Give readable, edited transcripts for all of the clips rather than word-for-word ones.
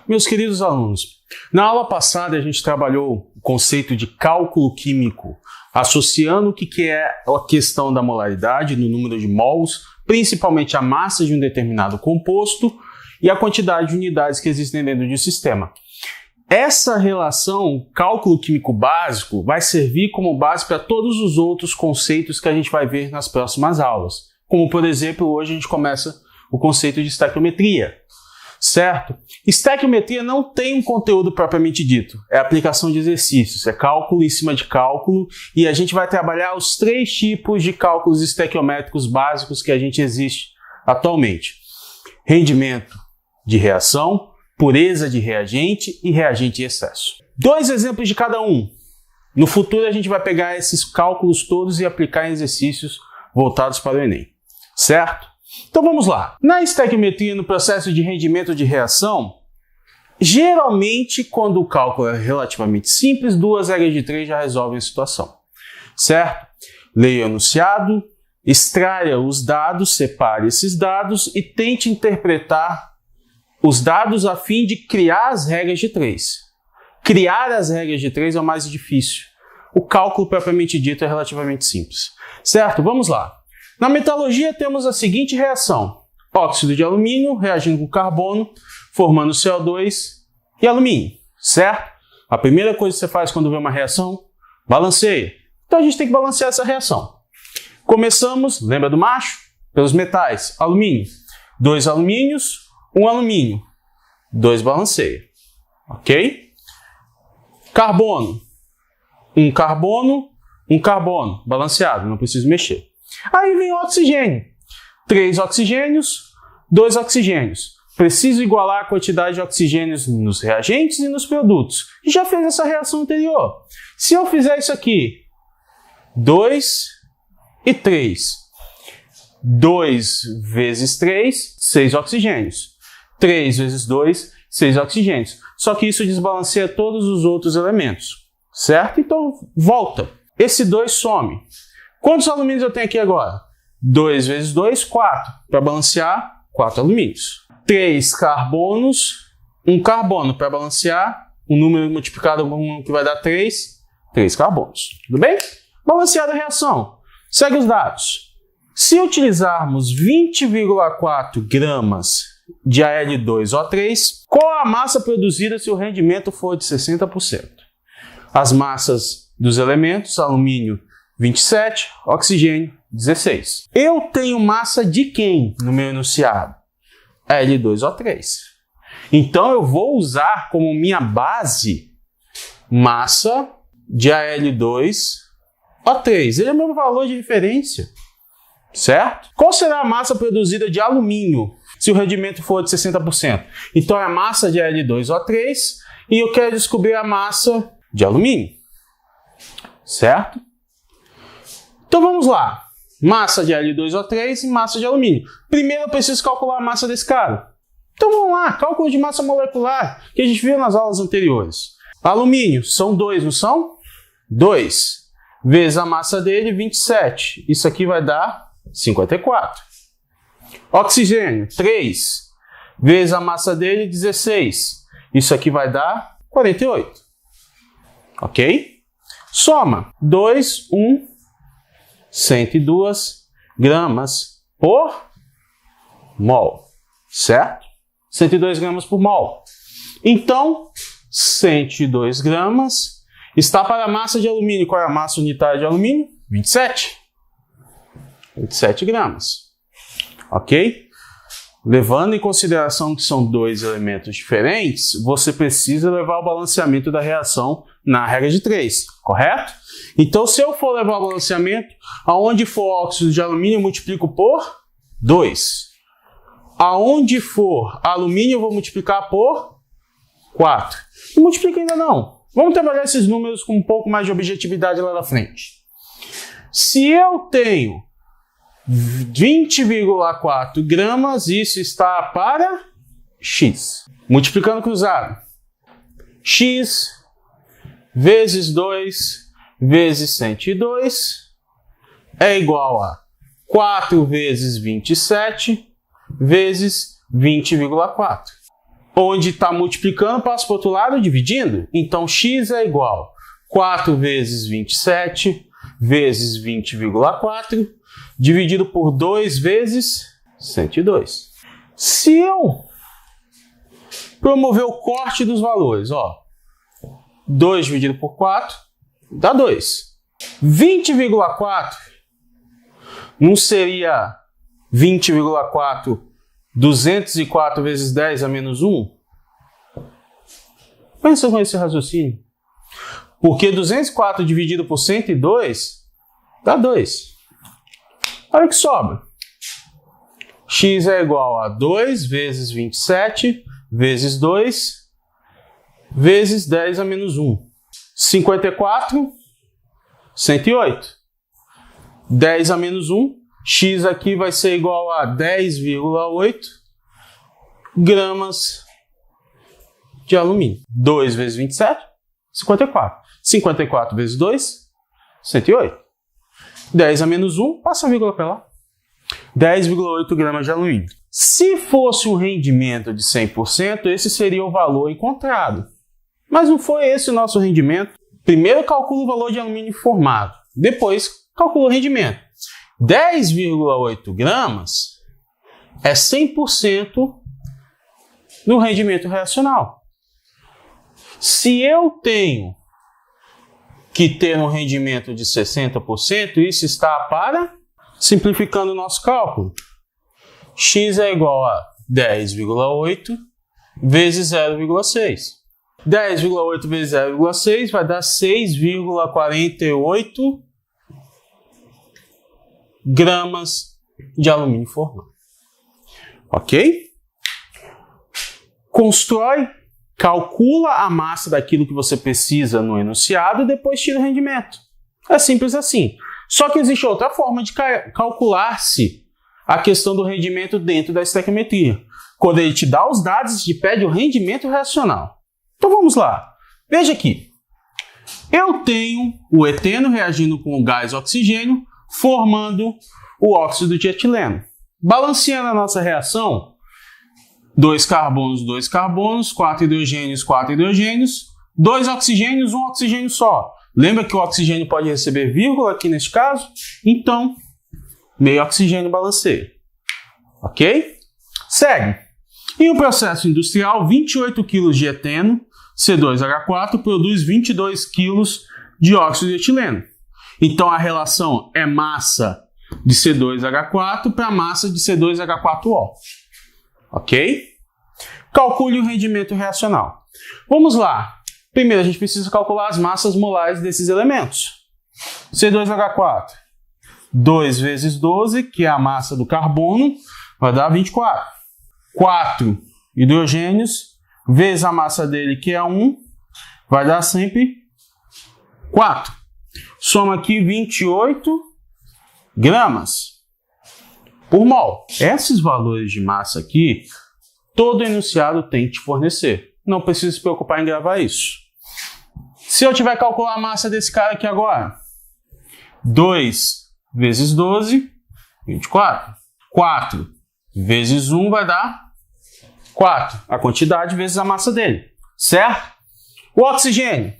Meus queridos alunos, na aula passada a gente trabalhou o conceito de cálculo químico, associando o que é a questão da molaridade no número de mols, principalmente a massa de um determinado composto e a quantidade de unidades que existem dentro de um sistema. Essa relação, cálculo químico básico, vai servir como base para todos os outros conceitos que a gente vai ver nas próximas aulas. Como, por exemplo, hoje a gente começa o conceito de estequiometria. Certo? Estequiometria não tem um conteúdo propriamente dito, é aplicação de exercícios, é cálculo em cima de cálculo, e a gente vai trabalhar os 3 tipos de cálculos estequiométricos básicos que a gente existe atualmente. Rendimento de reação, pureza de reagente e reagente em excesso. 2 exemplos de cada um. No futuro a gente vai pegar esses cálculos todos e aplicar em exercícios voltados para o Enem. Certo? Então vamos lá. Na estequiometria, no processo de rendimento de reação, geralmente quando o cálculo é relativamente simples, 2 regras de 3 já resolvem a situação. Certo? Leia o enunciado, extraia os dados, separe esses dados e tente interpretar os dados a fim de criar as regras de 3. Criar as regras de 3 é o mais difícil. O cálculo propriamente dito é relativamente simples. Certo? Vamos lá. Na metalurgia temos a seguinte reação: óxido de alumínio reagindo com carbono, formando CO2 e alumínio, certo? A primeira coisa que você faz quando vê uma reação, balanceia. Então a gente tem que balancear essa reação. Começamos, lembra do macho? Pelos metais, alumínio. 2 alumínios, 1 alumínio. 2 balanceia, ok? Carbono. 1 carbono, 1 carbono, balanceado, não preciso mexer. Aí vem o oxigênio. 3 oxigênios, 2 oxigênios. Preciso igualar a quantidade de oxigênios nos reagentes e nos produtos. Já fez essa reação anterior. Se eu fizer isso aqui, 2 e 3. 2 vezes 3, 6 oxigênios. 3 vezes 2, 6 oxigênios. Só que isso desbalanceia todos os outros elementos. Certo? Então, volta. Esse 2 some. Quantos alumínios eu tenho aqui agora? 2 vezes 2, 4. Para balancear, 4 alumínios. 3 carbonos, 1 carbono. Para balancear, um número multiplicado por 1 que vai dar 3 carbonos. Tudo bem? Balanceada a reação. Segue os dados. Se utilizarmos 20,4 gramas de Al2O3, qual a massa produzida se o rendimento for de 60%? As massas dos elementos, alumínio 27, oxigênio 16. Eu tenho massa de quem no meu enunciado? Al2O3. Então eu vou usar como minha base massa de Al2O3. Ele é o meu valor de referência. Certo? Qual será a massa produzida de alumínio se o rendimento for de 60%? Então é a massa de Al2O3 e eu quero descobrir a massa de alumínio. Certo? Então vamos lá. Massa de Al2O3 e massa de alumínio. Primeiro eu preciso calcular a massa desse cara. Então vamos lá, cálculo de massa molecular, que a gente viu nas aulas anteriores. Alumínio, são 2, não são? 2 vezes a massa dele, 27. Isso aqui vai dar 54. Oxigênio, 3 vezes a massa dele, 16. Isso aqui vai dar 48. Ok? Soma, 2, 1... 102 gramas por mol, certo? 102 gramas por mol. Então, 102 gramas está para a massa de alumínio. Qual é a massa unitária de alumínio? 27. 27 gramas. Ok? Levando em consideração que são 2 elementos diferentes, você precisa levar o balanceamento da reação na regra de 3, correto? Então, se eu for levar o balanceamento, aonde for óxido de alumínio, eu multiplico por 2. Aonde for alumínio, eu vou multiplicar por 4. Não multiplica ainda não. Vamos trabalhar esses números com um pouco mais de objetividade lá na frente. Se eu tenho 20,4 gramas, isso está para X. Multiplicando cruzado. X vezes 2 vezes 102 é igual a 4 vezes 27 vezes 20,4. onde está multiplicando, passa para o outro lado dividindo. Então, x é igual a 4 vezes 27 vezes 20,4 dividido por 2 vezes 102. Se eu promover o corte dos valores, 2 dividido por 4 dá 2. 20,4 não seria 20,4 204 vezes 10 a menos 1? Pensa com esse raciocínio. Porque 204 dividido por 102 dá 2. Olha o que sobra. X é igual a 2 vezes 27 vezes 2 vezes 10 a menos 1. 54, 108. 10 a menos 1. X aqui vai ser igual a 10,8 gramas de alumínio. 2 vezes 27, 54. 54 vezes 2, 108. 10 a menos 1, passa a vírgula para lá. 10,8 gramas de alumínio. Se fosse um rendimento de 100%, esse seria o valor encontrado. Mas não foi esse o nosso rendimento. Primeiro calcula o valor de alumínio formado. Depois calcula o rendimento. 10,8 gramas é 100% no rendimento reacional. Se eu tenho que ter um rendimento de 60%, isso está para, simplificando o nosso cálculo, x é igual a 10,8 vezes 0,6. 10,8 vezes 0,6 vai dar 6,48 gramas de alumínio formado. Ok? Constrói, calcula a massa daquilo que você precisa no enunciado e depois tira o rendimento. É simples assim. Só que existe outra forma de calcular-se a questão do rendimento dentro da estequiometria. Quando ele te dá os dados, te pede o rendimento reacional. Então vamos lá. Veja aqui. Eu tenho o eteno reagindo com o gás oxigênio, formando o óxido de etileno. Balanceando a nossa reação, 2 carbonos, 4 hidrogênios, 2 oxigênios, 1 oxigênio só. Lembra que o oxigênio pode receber vírgula aqui neste caso? Então, meio oxigênio balanceia. Ok? Segue. Em um processo industrial, 28 kg de eteno, C2H4, produz 22 kg de óxido de etileno. Então, a relação é massa de C2H4 para massa de C2H4O. Ok? Calcule o rendimento reacional. Vamos lá. Primeiro, a gente precisa calcular as massas molares desses elementos. C2H4, 2 vezes 12, que é a massa do carbono, vai dar 24. 4 hidrogênios, vezes a massa dele, que é 1, vai dar sempre 4. Soma aqui 28 gramas por mol. Esses valores de massa aqui, todo enunciado tem que te fornecer. Não precisa se preocupar em gravar isso. Se eu tiver que calcular a massa desse cara aqui agora, 2 vezes 12, 24. 4 vezes 1 vai dar 4. A quantidade vezes a massa dele. Certo? O oxigênio,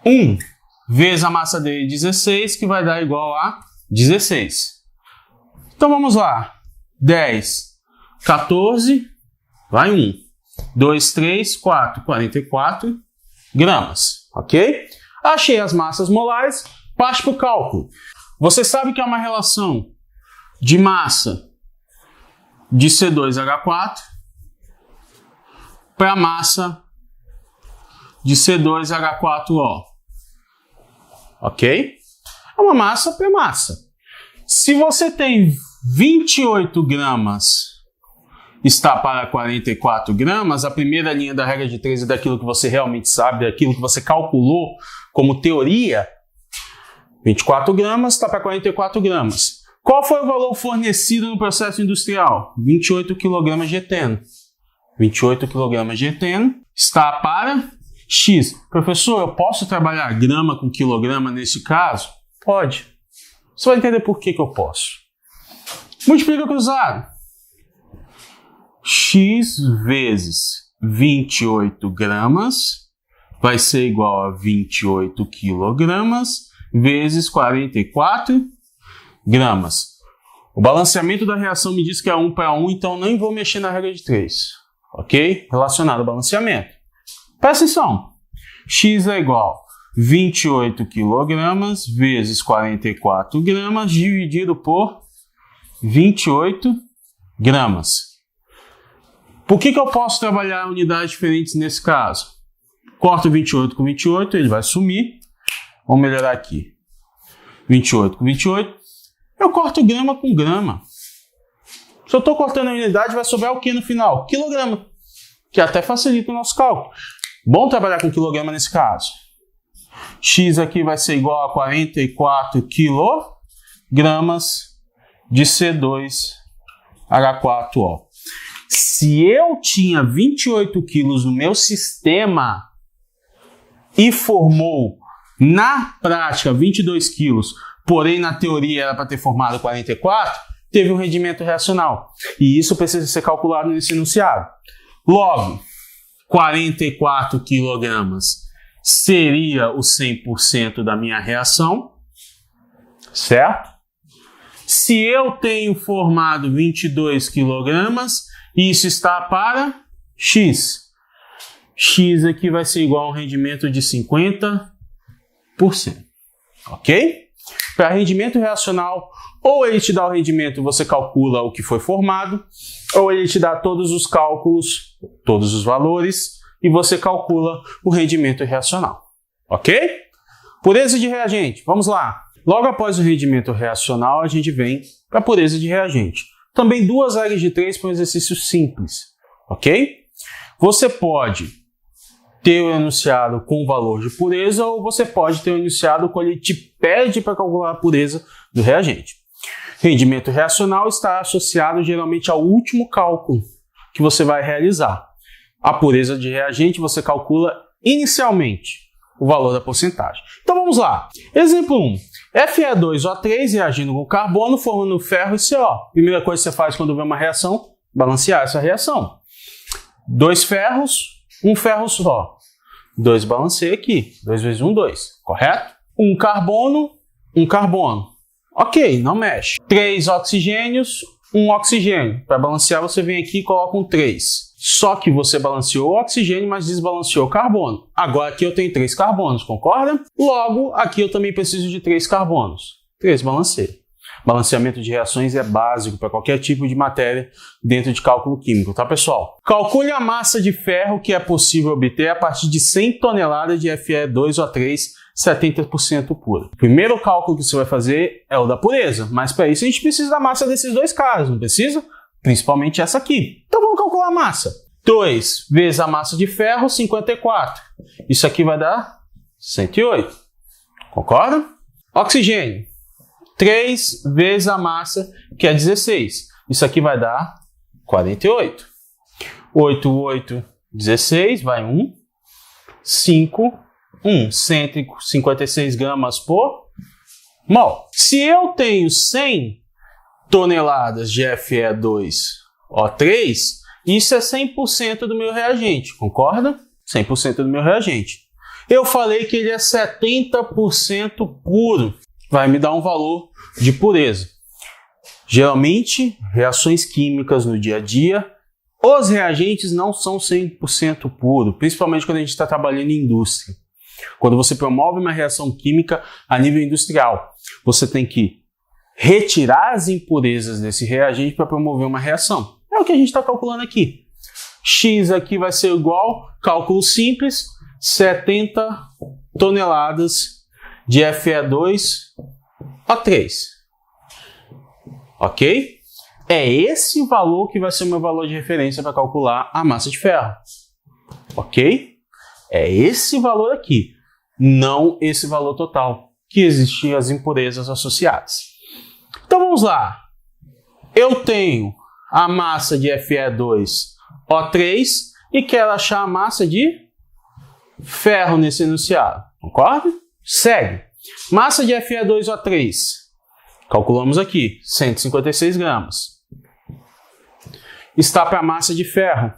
1 vezes a massa dele, 16, que vai dar igual a 16. Então vamos lá. 10, 14, vai 1. 2, 3, 4, 44 gramas. Ok? Achei as massas molares, parte para o cálculo. Você sabe que é uma relação de massa de C2H4 para massa de C2H4O. Ok? É uma massa para massa. Se você tem 28 gramas está para 44 gramas, a primeira linha da regra de 3 é daquilo que você realmente sabe, daquilo que você calculou como teoria. 24 gramas está para 44 gramas. Qual foi o valor fornecido no processo industrial? 28 kg de eteno. 28 kg de eteno está para X. Professor, eu posso trabalhar grama com quilograma nesse caso? Pode. Você vai entender por que eu posso. Multiplica cruzado. X vezes 28 gramas vai ser igual a 28 quilogramas vezes 44 gramas. O balanceamento da reação me diz que é 1 para 1, então nem vou mexer na regra de 3. Ok? Relacionado ao balanceamento. Presta atenção. X é igual a 28 quilogramas vezes 44 gramas dividido por 28 gramas. Por que eu posso trabalhar unidades diferentes nesse caso? Corto 28 com 28, ele vai sumir. Vamos melhorar aqui. 28 com 28. Eu corto grama com grama. Se eu estou cortando a unidade, vai sobrar o que no final? Quilograma. Que até facilita o nosso cálculo. Bom trabalhar com quilograma nesse caso. X aqui vai ser igual a 44 quilogramas de C2H4O. Se eu tinha 28 quilos no meu sistema e formou na prática 22 quilos, porém na teoria era para ter formado 44, teve um rendimento reacional. E isso precisa ser calculado nesse enunciado. Logo, 44 quilogramas seria o 100% da minha reação, certo? Se eu tenho formado 22 quilogramas, isso está para X. X aqui vai ser igual a um rendimento de 50%. Ok? Para rendimento reacional, ou ele te dá o rendimento e você calcula o que foi formado, ou ele te dá todos os cálculos, todos os valores, e você calcula o rendimento reacional. Ok? Pureza de reagente. Vamos lá. Logo após o rendimento reacional, a gente vem para a pureza de reagente. Também duas regras de 3 para um exercício simples. Ok? Você pode ter o enunciado com valor de pureza ou você pode ter o enunciado quando ele te pede para calcular a pureza do reagente. Rendimento reacional está associado geralmente ao último cálculo que você vai realizar. A pureza de reagente você calcula inicialmente o valor da porcentagem. Então vamos lá. Exemplo 1. Fe2O3 reagindo com carbono formando ferro e CO. Primeira coisa que você faz quando vê uma reação, balancear essa reação. 2 ferros, 1 ferro só. 2 balanceia aqui. 2 vezes 1, 2. Correto? 1 carbono, 1 carbono. Ok, não mexe. 3 oxigênios, 1 oxigênio. Para balancear, você vem aqui e coloca um 3. Só que você balanceou o oxigênio, mas desbalanceou o carbono. Agora aqui eu tenho 3 carbonos, concorda? Logo, aqui eu também preciso de 3 carbonos. 3 balanceia. Balanceamento de reações é básico para qualquer tipo de matéria dentro de cálculo químico, tá, pessoal? Calcule a massa de ferro que é possível obter a partir de 100 toneladas de Fe2O3 70% pura. O primeiro cálculo que você vai fazer é o da pureza, mas para isso a gente precisa da massa desses dois caras, não precisa? Principalmente essa aqui. Então vamos calcular a massa. 2 vezes a massa de ferro, 54. Isso aqui vai dar 108. Concorda? Oxigênio. 3 vezes a massa, que é 16. Isso aqui vai dar 48. 8, 8, 16, vai 1. 5, 1. 156 gramas por mol. Se eu tenho 100 toneladas de Fe2O3, isso é 100% do meu reagente, concorda? 100% do meu reagente. Eu falei que ele é 70% puro. Vai me dar um valor de pureza. Geralmente, reações químicas no dia a dia, os reagentes não são 100% puros, principalmente quando a gente está trabalhando em indústria. Quando você promove uma reação química a nível industrial, você tem que retirar as impurezas desse reagente para promover uma reação. É o que a gente está calculando aqui. X aqui vai ser igual, cálculo simples, 70 toneladas de Fe2O3. Ok? É esse valor que vai ser o meu valor de referência para calcular a massa de ferro. Ok? É esse valor aqui, não esse valor total, que existiam as impurezas associadas. Então vamos lá. Eu tenho a massa de Fe2O3 e quero achar a massa de ferro nesse enunciado. Concorda? Segue. Massa de Fe2O3. Calculamos aqui, 156 gramas. está para a massa de ferro.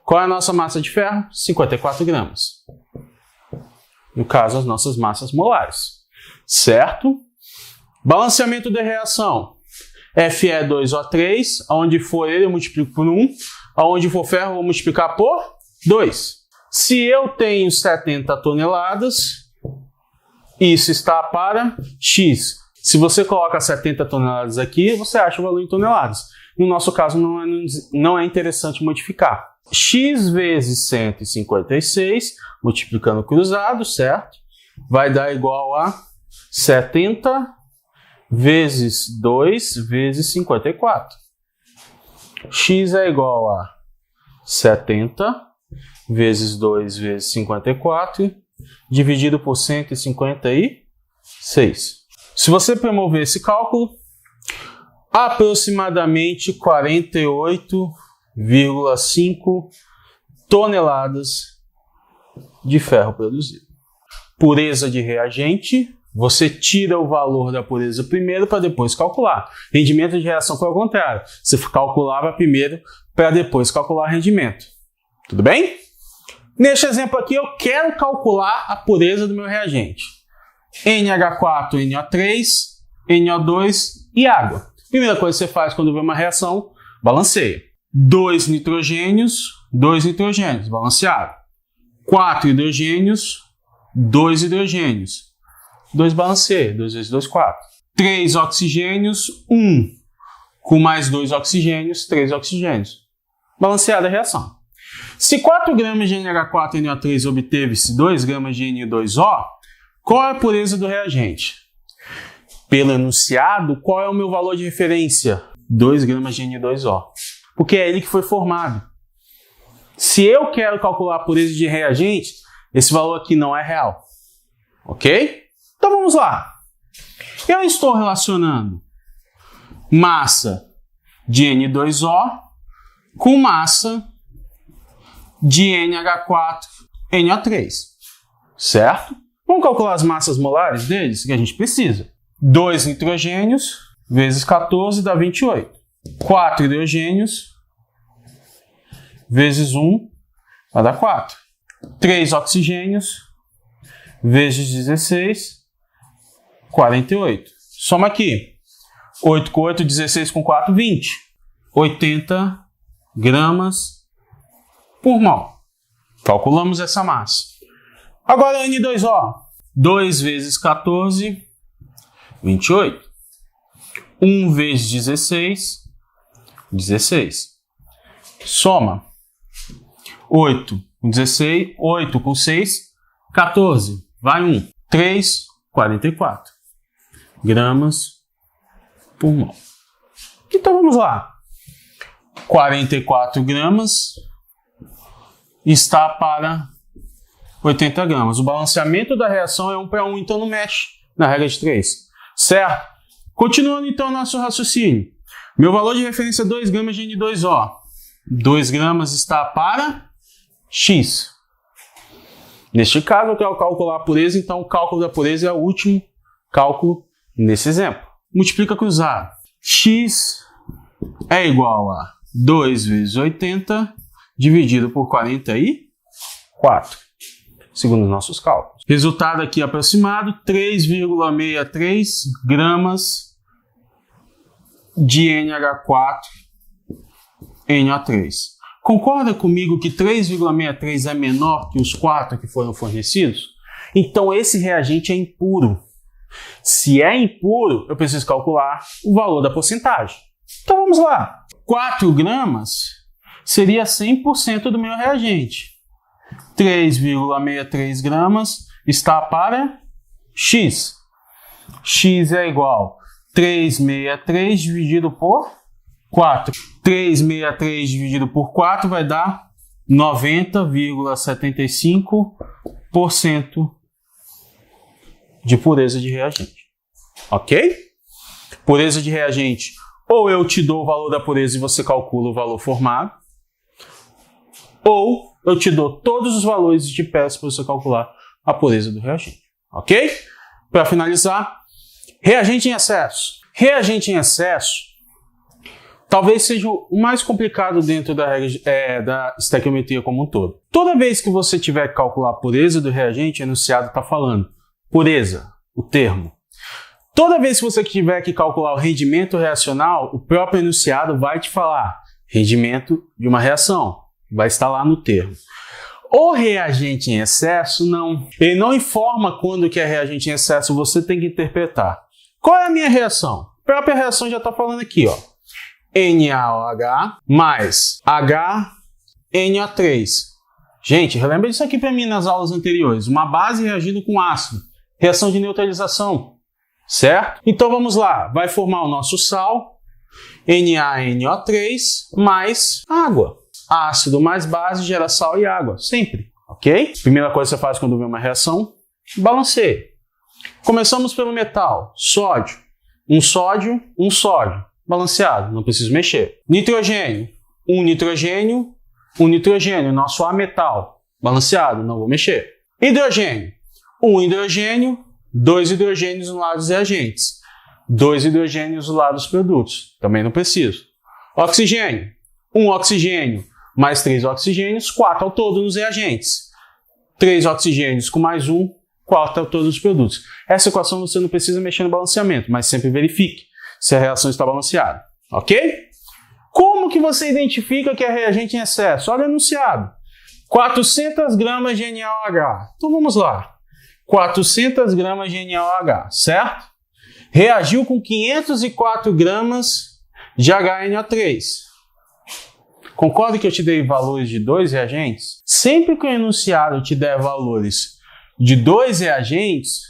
Qual é a nossa massa de ferro? 54 gramas. No caso, as nossas massas molares. Certo? Balanceamento da reação. Fe2O3, onde for ele eu multiplico por 1, onde for ferro eu vou multiplicar por 2. Se eu tenho 70 toneladas, isso está para X. Se você coloca 70 toneladas aqui, você acha o valor em toneladas. No nosso caso, não é interessante modificar. X vezes 156, multiplicando cruzado, certo? Vai dar igual a 70 vezes 2 vezes 54. X é igual a 70 vezes 2 vezes 54, dividido por 156. Se você promover esse cálculo, aproximadamente 48,5 toneladas de ferro produzido. Pureza de reagente, você tira o valor da pureza primeiro para depois calcular. Rendimento de reação foi ao contrário. Você calculava primeiro para depois calcular rendimento. Tudo bem? Neste exemplo aqui, eu quero calcular a pureza do meu reagente. NH4, NO3, NO2 e água. Primeira coisa que você faz quando vê uma reação, balanceia. 2 nitrogênios, balanceado. 4 hidrogênios, 2 hidrogênios. 2 balanceia, 2 vezes 2, 4. 3 oxigênios, 1. Com mais 2 oxigênios, 3 oxigênios. Balanceada a reação. Se 4 gramas de NH4NO3 obteve-se 2 gramas de Ni2O, qual é a pureza do reagente? Pelo enunciado, qual é o meu valor de referência? 2 gramas de Ni2O. Porque é ele que foi formado. Se eu quero calcular a pureza de reagente, esse valor aqui não é real. Ok? Então vamos lá. Eu estou relacionando massa de N2O com massa de NH4NO3. Certo? Vamos calcular as massas molares deles, que a gente precisa. 2 nitrogênios vezes 14 dá 28. 4 hidrogênios vezes 1 vai dar 4. 3 oxigênios vezes 16, 48. Soma aqui. 8 com 8, 16 com 4, 20. 80 gramas por mol. Calculamos essa massa. Agora N2O. 2 vezes 14, 28. 1 vezes 16, 16. Soma. 8 com 16, 8 com 6, 14. Vai 1. 3, 44 gramas por mol. Então vamos lá. 44 gramas está para 80 gramas. O balanceamento da reação é 1 para 1, então não mexe na regra de 3. Certo? Continuando então nosso raciocínio. Meu valor de referência é 2 gramas de N2O. 2 gramas está para X. Neste caso, eu quero calcular a pureza, então o cálculo da pureza é o último cálculo nesse exemplo. Multiplica cruzado. X é igual a 2 vezes 80 dividido por 44, segundo os nossos cálculos. Resultado aqui aproximado, 3,63 gramas de NH4NO3. Concorda comigo que 3,63 é menor que os 4 que foram fornecidos? Então esse reagente é impuro. Se é impuro, eu preciso calcular o valor da porcentagem. Então vamos lá. 4 gramas seria 100% do meu reagente. 3,63 gramas está para X. X é igual a 363 dividido por 4. 363 dividido por 4 vai dar 90,75% de pureza de reagente. Ok? Pureza de reagente, ou eu te dou o valor da pureza e você calcula o valor formado, ou eu te dou todos os valores e te peço para você calcular a pureza do reagente. Ok? Para finalizar, reagente em excesso. Reagente em excesso talvez seja o mais complicado dentro da regra da estequiometria como um todo. Toda vez que você tiver que calcular a pureza do reagente, o enunciado está falando pureza, o termo. Toda vez que você tiver que calcular o rendimento reacional, o próprio enunciado vai te falar rendimento de uma reação, vai estar lá no termo. O reagente em excesso, não. Ele não informa quando que é reagente em excesso, você tem que interpretar. Qual é a minha reação? A própria reação já está falando aqui, ó. NaOH mais HNO3. Gente, relembra isso aqui para mim nas aulas anteriores. Uma base reagindo com ácido. Reação de neutralização. Certo? Então vamos lá. Vai formar o nosso sal. NaNO3 mais água. Ácido mais base gera sal e água. Sempre. Ok? Primeira coisa que você faz quando vê uma reação. Balanceia. Começamos pelo metal. Sódio. Um sódio. Balanceado. Não preciso mexer. Nitrogênio. Um nitrogênio. Nosso A metal. Balanceado. Não vou mexer. Hidrogênio. Um hidrogênio. 2 hidrogênios no lado dos reagentes. 2 hidrogênios no lado dos produtos. Também não preciso. Oxigênio. Um oxigênio mais 3 oxigênios. 4 ao todo nos reagentes. 3 oxigênios com mais 1. 4 ao todo dos produtos. Essa equação você não precisa mexer no balanceamento, mas sempre verifique se a reação está balanceada. Ok? Como que você identifica que é reagente em excesso? Olha o enunciado. 400 gramas de NaOH. Então vamos lá. 400 gramas de NaOH, certo? Reagiu com 504 gramas de HNO3. Concorda que eu te dei valores de 2 reagentes? Sempre que o enunciado te der valores de 2 reagentes,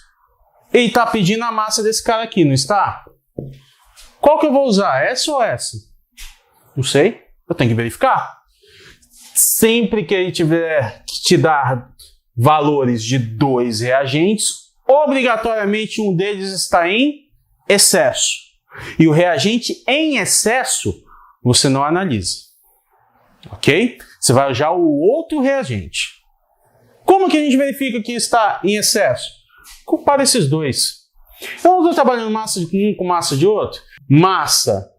ele está pedindo a massa desse cara aqui, não está? Qual que eu vou usar? Essa ou essa? Não sei. Eu tenho que verificar. Sempre que ele tiver que te dar valores de 2 reagentes, obrigatoriamente um deles está em excesso. E o reagente em excesso, você não analisa. Ok? Você vai usar o outro reagente. Como que a gente verifica que está em excesso? Compara esses dois. Eu não estou trabalhando massa de um com massa de outro. Massa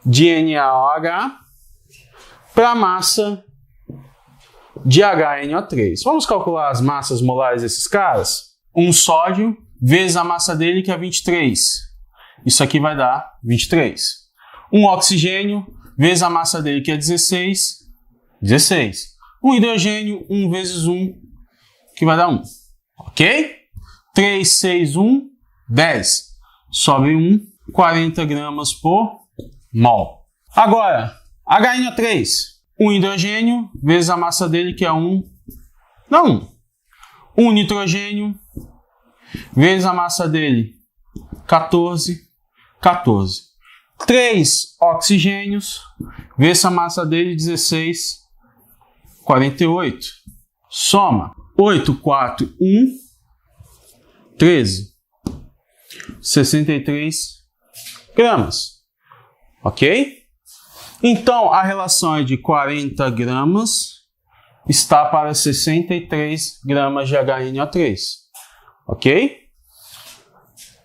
de NaOH para massa de HNO3. Vamos calcular as massas molares desses caras? Um sódio vezes a massa dele, que é 23. Isso aqui vai dar 23. Um oxigênio vezes a massa dele, que é 16. 16. Um hidrogênio, 1 vezes 1, que vai dar 1. Ok? 3, 6, 1, 10. Sobre 1, 40 gramas por mol. Agora, HNO3. Um hidrogênio vezes a massa dele, que é 1. Não. Um nitrogênio vezes a massa dele, 14. 14. 3 oxigênios vezes a massa dele, 16. 48. Soma. 8, 4, 1. 13. 63 gramas. Ok? Então, a relação é de 40 gramas está para 63 gramas de HNO3. Ok?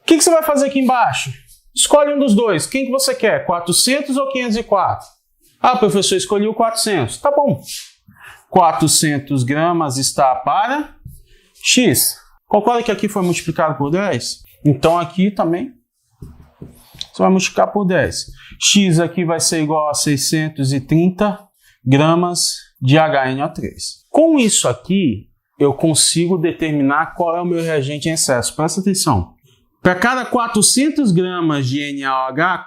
O que você vai fazer aqui embaixo? Escolhe um dos dois. Quem que você quer? 400 ou 504? Ah, professor, escolhi o 400. Tá bom. 400 gramas está para X. Concorda que aqui foi multiplicado por 10? Então, aqui também você vai multiplicar por 10. X aqui vai ser igual a 630 gramas de HNO3. Com isso aqui, eu consigo determinar qual é o meu reagente em excesso. Presta atenção. Para cada 400 gramas de NaOH,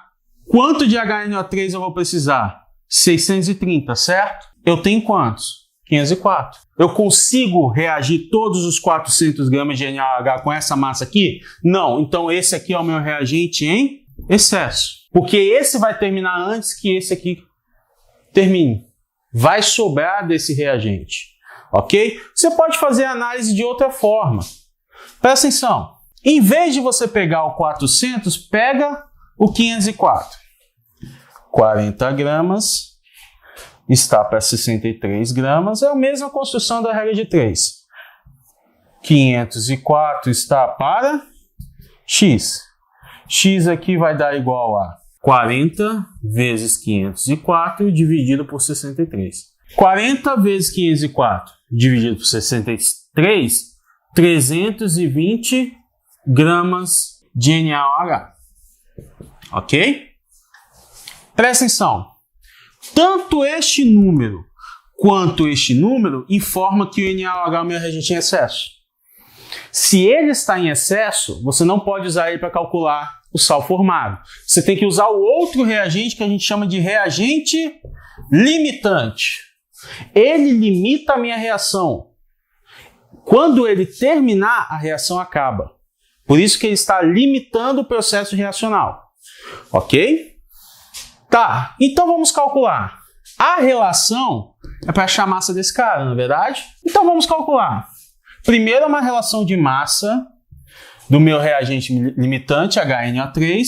quanto de HNO3 eu vou precisar? 630, certo? Eu tenho quantos? 504. Eu consigo reagir todos os 400 gramas de NaOH com essa massa aqui? Não. Então esse aqui é o meu reagente em excesso. Porque esse vai terminar antes que esse aqui termine. Vai sobrar desse reagente. Ok? Você pode fazer a análise de outra forma. Presta atenção. Em vez de você pegar o 400, pega o 504. 40 gramas está para 63 gramas. É a mesma construção da regra de 3. 504 está para X. X aqui vai dar igual a 40 vezes 504 dividido por 63. 40 vezes 504 dividido por 63, 320 gramas de NaOH. Ok? Presta atenção. Tanto este número quanto este número informa que o NaOH é o meu reagente em excesso. Se ele está em excesso, você não pode usar ele para calcular o sal formado. Você tem que usar o outro reagente que a gente chama de reagente limitante. Ele limita a minha reação. Quando ele terminar, a reação acaba. Por isso que ele está limitando o processo reacional. Ok? Tá, então vamos calcular. A relação é para achar a massa desse cara, não é verdade? Então vamos calcular. Primeiro é uma relação de massa do meu reagente limitante, HNO3,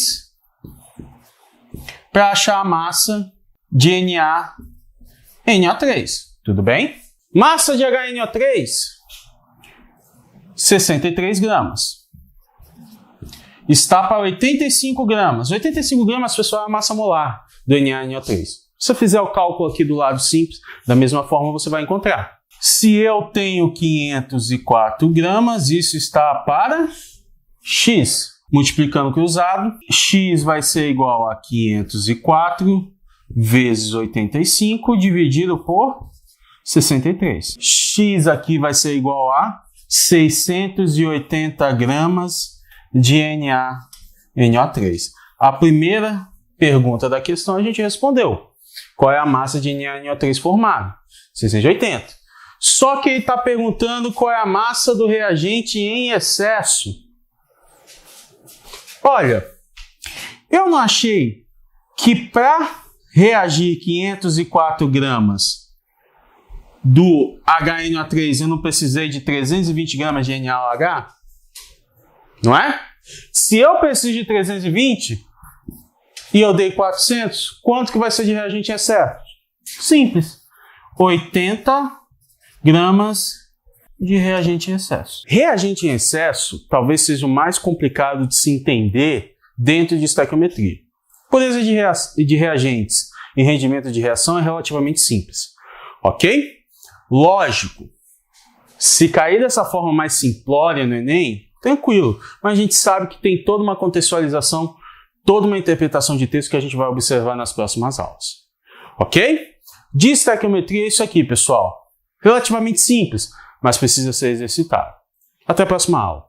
para achar a massa de NaNO3. Tudo bem? Massa de HNO3, 63 gramas. Está para 85 gramas. 85 gramas, pessoal, é a massa molar do NaNO3. Se você fizer o cálculo aqui do lado simples, da mesma forma você vai encontrar. Se eu tenho 504 gramas, isso está para X. Multiplicando cruzado, X vai ser igual a 504 vezes 85 dividido por 63. X aqui vai ser igual a 680 gramas de NaNO3. A primeira pergunta da questão a gente respondeu. Qual é a massa de NaNO3 formado? 680. Só que ele está perguntando qual é a massa do reagente em excesso. Olha, eu não achei que para reagir 504 gramas do HNO3 eu não precisei de 320 gramas de NaOH? Não é? Se eu preciso de 320 e eu dei 400, quanto que vai ser de reagente em excesso? Simples. 80 gramas de reagente em excesso. Reagente em excesso talvez seja o mais complicado de se entender dentro de estequiometria. Pureza de reagentes e rendimento de reação é relativamente simples. Ok? Lógico, se cair dessa forma mais simplória no Enem, tranquilo, mas a gente sabe que tem toda uma contextualização, toda uma interpretação de texto que a gente vai observar nas próximas aulas. Ok? De estequiometria é isso aqui, pessoal. Relativamente simples, mas precisa ser exercitado. Até a próxima aula.